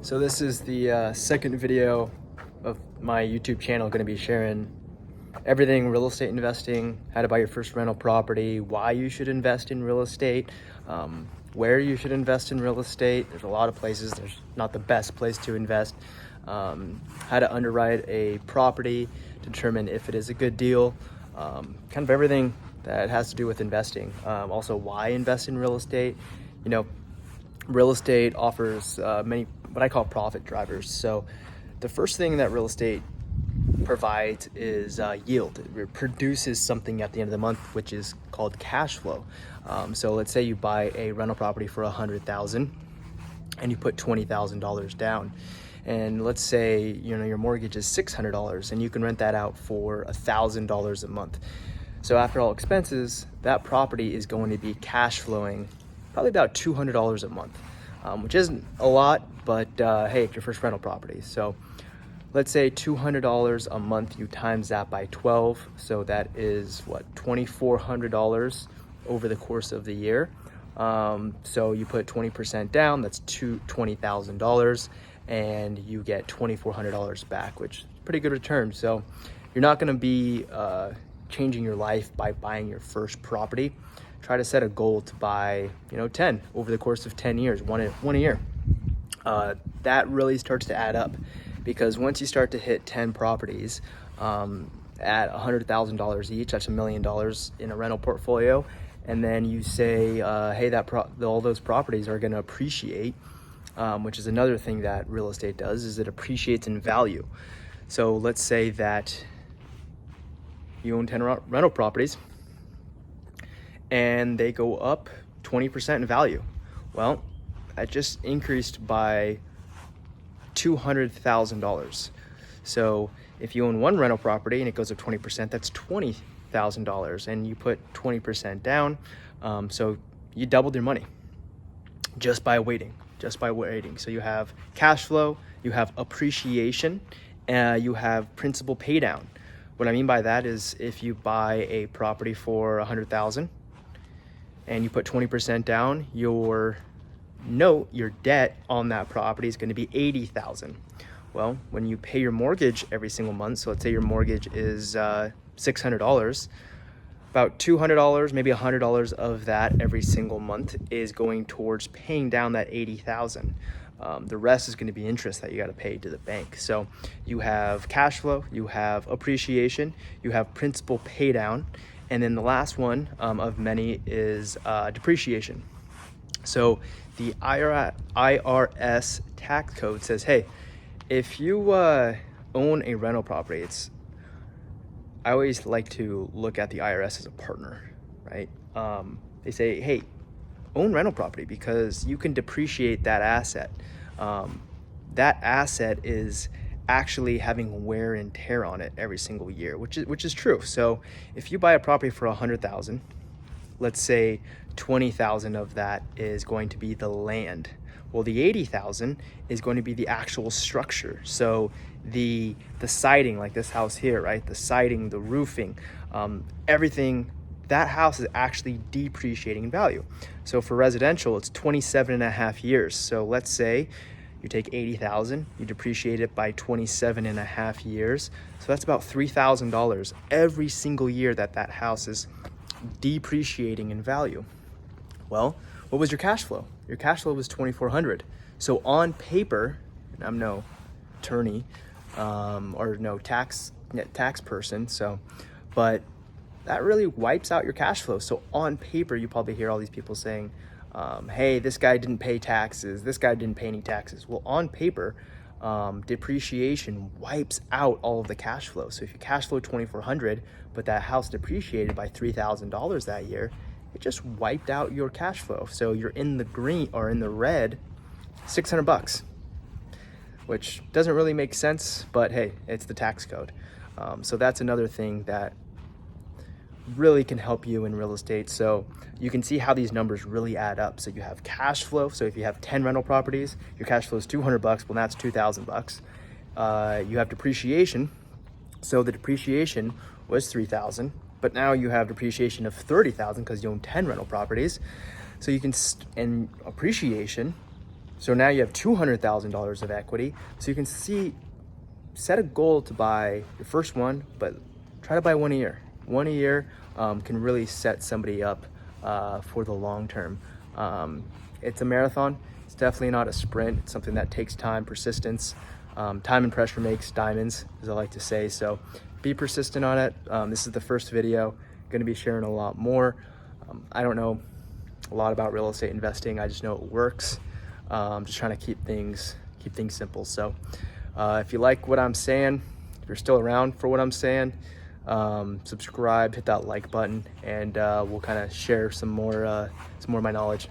So this is the second video of my YouTube channel. Going to be sharing everything real estate investing, how to buy your first rental property, why you should invest in real estate, where you should invest in real estate. There's a lot of places. There's not the best place to invest. How to underwrite a property, determine if it is a good deal, kind of everything that has to do with investing. Also, why invest in real estate. You know, real estate offers many what I call profit drivers. So the first thing that real estate provides is yield. It produces something at the end of the month, which is called cash flow. So let's say you buy a rental property for $100,000 and you put $20,000 down. And let's say your mortgage is $600 and you can rent that out for $1,000 a month. So after all expenses, that property is going to be cash flowing probably about $200 a month, which isn't a lot, but hey, it's your first rental property. So let's say $200 a month, you times that by 12. So that is what, $2,400 over the course of the year. So you put 20% down, that's $20,000, and you get $2,400 back, which is pretty good return. So you're not gonna be changing your life by buying your first property. Try to set a goal to buy 10 over the course of 10 years, one a year. That really starts to add up, because once you start to hit 10 properties at $100,000 each, that's $1 million in a rental portfolio. And then you say, hey, all those properties are going to appreciate, which is another thing that real estate does, is it appreciates in value. So let's say that you own 10 rental properties and they go up 20% in value. Well, that just increased by $200,000. So if you own one rental property and it goes up 20%, that's $20,000, and you put 20% down. So you doubled your money just by waiting. So you have cash flow, you have appreciation, you have principal pay down. What I mean by that is, if you buy a property for $100,000 and you put 20% down, your debt on that property is going to be $80,000. Well, when you pay your mortgage every single month, so let's say your mortgage is $600, about $200, maybe $100 of that every single month is going towards paying down that $80,000. The rest is going to be interest that you got to pay to the bank. So you have cash flow, you have appreciation, you have principal pay down, and then the last one of many is depreciation. So the IRS tax code says, hey, if you own a rental property, I always like to look at the IRS as a partner, right? They say, hey, own rental property because you can depreciate that asset. That asset is actually having wear and tear on it every single year, which is true. So if you buy a property for $100,000, let's say 20,000 of that is going to be the land. Well, the 80,000 is going to be the actual structure. So the siding, like this house here, right? The siding, the roofing, everything. That house is actually depreciating in value. So for residential, it's 27 and a half years. So let's say you take 80,000, you depreciate it by 27 and a half years. So that's about $3,000 every single year that house is depreciating in value. Well, what was your cash flow? Your cash flow was $2,400. So on paper, and I'm no attorney or no tax person, but that really wipes out your cash flow. So on paper, you probably hear all these people saying, hey, this guy didn't pay taxes, this guy didn't pay any taxes. Well, on paper, depreciation wipes out all of the cash flow. So if you cash flow $2,400, but that house depreciated by $3,000 that year, it just wiped out your cash flow. So you're in the green or in the red, $600, which doesn't really make sense, but hey, it's the tax code. So that's another thing that really can help you in real estate. So you can see how these numbers really add up. So you have cash flow. So if you have 10 rental properties, your cash flow is $200. Well, that's $2,000. You have depreciation. So the depreciation was $3,000, but now you have depreciation of $30,000 because you own 10 rental properties. So you can, and appreciation So now you have $200,000 of equity. So you can set a goal to buy your first one, but try to buy one a year. One a year can really set somebody up for the long term. It's a marathon. It's definitely not a sprint. It's something that takes time, persistence. Time and pressure makes diamonds, as I like to say. So be persistent on it. This is the first video. Going to be sharing a lot more. I don't know a lot about real estate investing. I just know it works. Just trying to keep things simple. So if you like what I'm saying, if you're still around for what I'm saying, subscribe, hit that like button, and we'll kind of share some more of my knowledge.